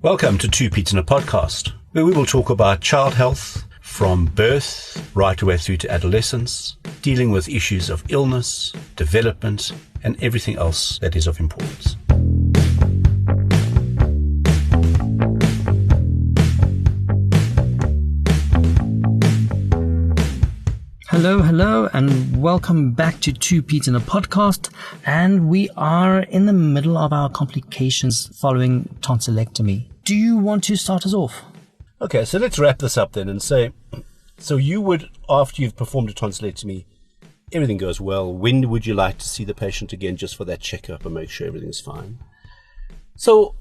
Welcome to Two Pete's in a Podcast, where we will talk about child health from birth right away through to adolescence, dealing with issues of illness, development, and everything else that is of importance. Hello, and welcome back to Two Pete's in a Podcast. And we are in the middle of our complications following tonsillectomy. Do you want to start us off? Okay, so let's wrap this up then and say, so you would, after you've performed a tonsillectomy, everything goes well, when would you like to see the patient again just for that checkup and make sure everything's fine? So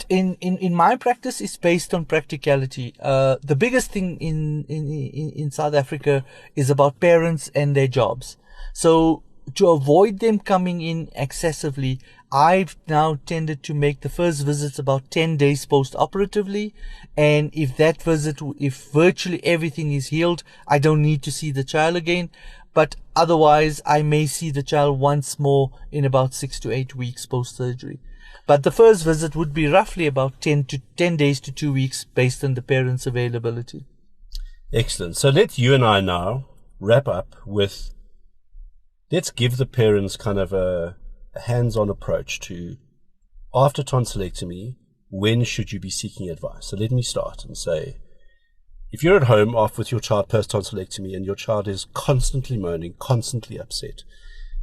in my practice, it's based on practicality. The biggest thing in South Africa is about parents and their jobs. So to avoid them coming in excessively, I've now tended to make the first visits about 10 days post-operatively. And if that visit, if virtually everything is healed, I don't need to see the child again. But otherwise, I may see the child once more in about 6 to 8 weeks post-surgery. But the first visit would be roughly about 10 days to 2 weeks based on the parents' availability. Excellent. So let's you and I now wrap up with, let's give the parents kind of a hands-on approach to, after tonsillectomy, when should you be seeking advice? So let me start and say, if you're at home off with your child post-tonsillectomy and your child is constantly moaning, constantly upset,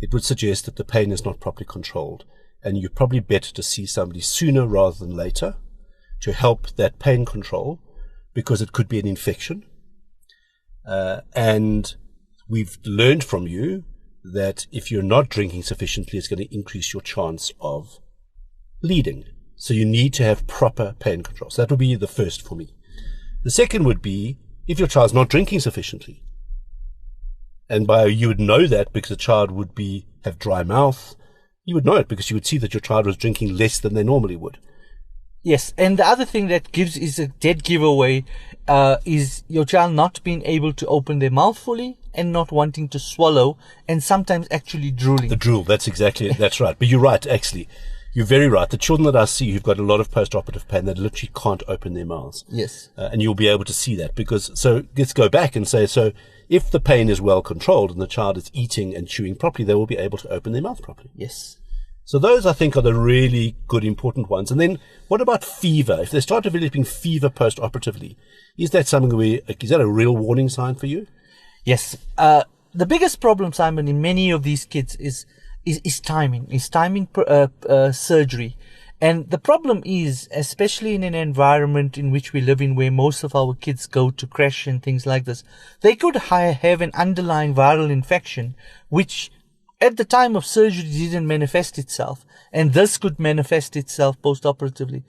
it would suggest that the pain is not properly controlled. And you're probably better to see somebody sooner rather than later to help that pain control, because it could be an infection. And we've learned from you that if you're not drinking sufficiently, it's going to increase your chance of bleeding. So you need to have proper pain control. So that would be the first for me. The second would be if your child's not drinking sufficiently. And you would know that because the child would have dry mouth. You would know it because you would see that your child was drinking less than they normally would. Yes, and the other thing that is a dead giveaway is your child not being able to open their mouth fully and not wanting to swallow, and sometimes actually drooling. The drool, that's right. But you're right, actually. You're very right. The children that I see who've got a lot of post-operative pain, they literally can't open their mouths. Yes. And you'll be able to see that so let's go back and say, so if the pain is well controlled and the child is eating and chewing properly, they will be able to open their mouth properly. Yes. So those, I think, are the really good, important ones. And then what about fever? If they start developing fever post-operatively, is that a real warning sign for you? Yes. The biggest problem, Simon, in many of these kids is timing surgery. And the problem is, especially in an environment in which we live in, where most of our kids go to crash and things like this, they could have an underlying viral infection, which at the time of surgery didn't manifest itself. And this could manifest itself post-operatively.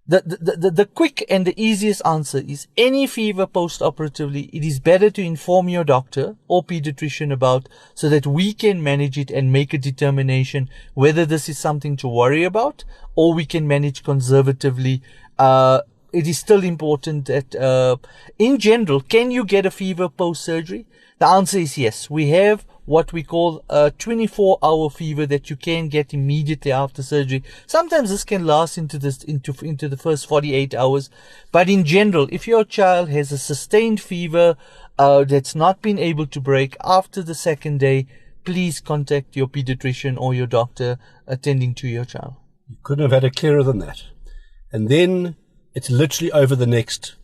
The quick and the easiest answer is any fever post-operatively, it is better to inform your doctor or pediatrician about, so that we can manage it and make a determination whether this is something to worry about or we can manage conservatively. It is still important that, in general, can you get a fever post-surgery? The answer is yes. We have what we call a 24-hour fever that you can get immediately after surgery. Sometimes this can last into the first 48 hours. But in general, if your child has a sustained fever that's not been able to break after the second day, please contact your pediatrician or your doctor attending to your child. You couldn't have had it clearer than that. And then it's literally over the next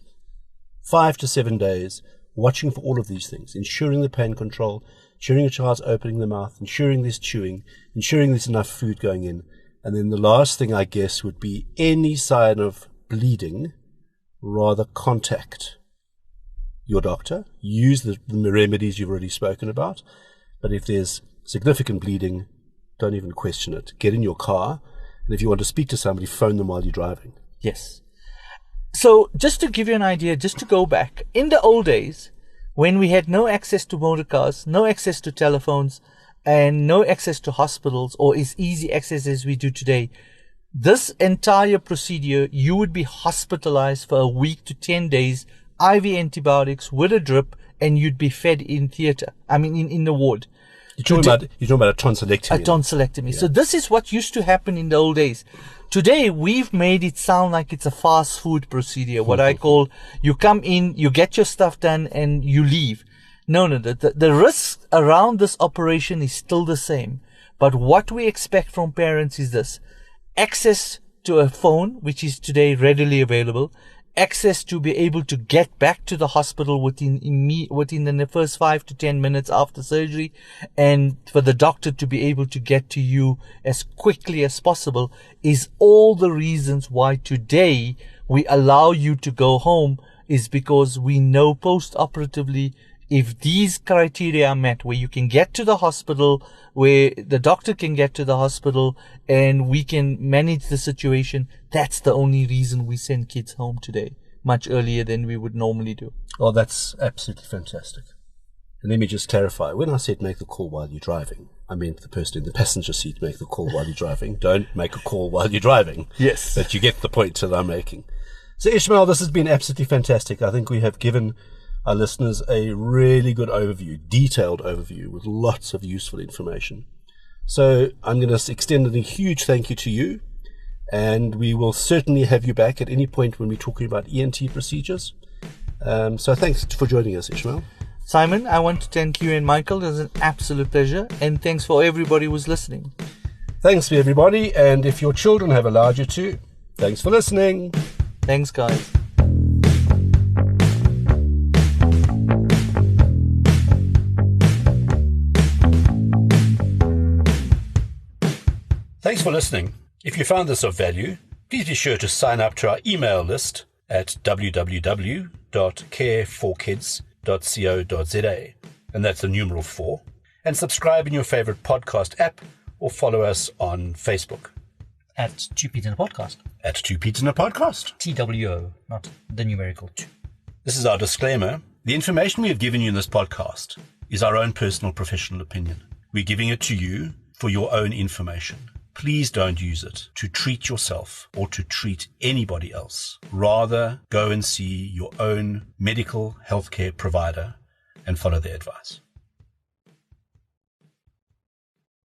5 to 7 days, watching for all of these things, ensuring the pain control, ensuring a child's opening the mouth, ensuring there's chewing, ensuring there's enough food going in. And then the last thing, I guess, would be any sign of bleeding, rather contact your doctor. Use the remedies you've already spoken about. But if there's significant bleeding, don't even question it. Get in your car, and if you want to speak to somebody, phone them while you're driving. Yes. So just to give you an idea, just to go back, in the old days, when we had no access to motor cars, no access to telephones, and no access to hospitals, or as easy access as we do today, this entire procedure, you would be hospitalized for a week to 10 days, IV antibiotics with a drip, and you'd be fed in theater, in the ward. You're talking about a tonsillectomy. A tonsillectomy. Yeah. So this is what used to happen in the old days. Today, we've made it sound like it's a fast food procedure, what I call, you come in, you get your stuff done, and you leave. No. The risk around this operation is still the same. But what we expect from parents is this: access to a phone, which is today readily available, access to be able to get back to the hospital within the first 5 to 10 minutes after surgery, and for the doctor to be able to get to you as quickly as possible, is all the reasons why today we allow you to go home, is because we know post-operatively, if these criteria are met, where you can get to the hospital, where the doctor can get to the hospital, and we can manage the situation, that's the only reason we send kids home today, much earlier than we would normally do. Oh, that's absolutely fantastic. And let me just clarify. When I said make the call while you're driving, I meant the person in the passenger seat make the call while you're driving. Don't make a call while you're driving. Yes. But you get the point that I'm making. So Ismael, this has been absolutely fantastic. I think we have given our listeners a really good overview, detailed overview with lots of useful information. So I'm going to extend a huge thank you to you, and we will certainly have you back at any point when we're talking about ENT procedures. So thanks for joining us, Ismael. Simon, I want to thank you and Michael. It was an absolute pleasure, and thanks for everybody who's listening. Thanks for everybody, and if your children have allowed you to, thanks for listening. Thanks, guys. Thanks for listening. If you found this of value, please be sure to sign up to our email list at www.careforkids.co.za, and that's the numeral 4, and subscribe in your favorite podcast app or follow us on Facebook. At 2 Pete in a Podcast. At 2 Pete in a Podcast. TWO, not the numerical 2. This is our disclaimer. The information we have given you in this podcast is our own personal professional opinion. We're giving it to you for your own information. Please don't use it to treat yourself or to treat anybody else. Rather, go and see your own medical healthcare provider and follow their advice.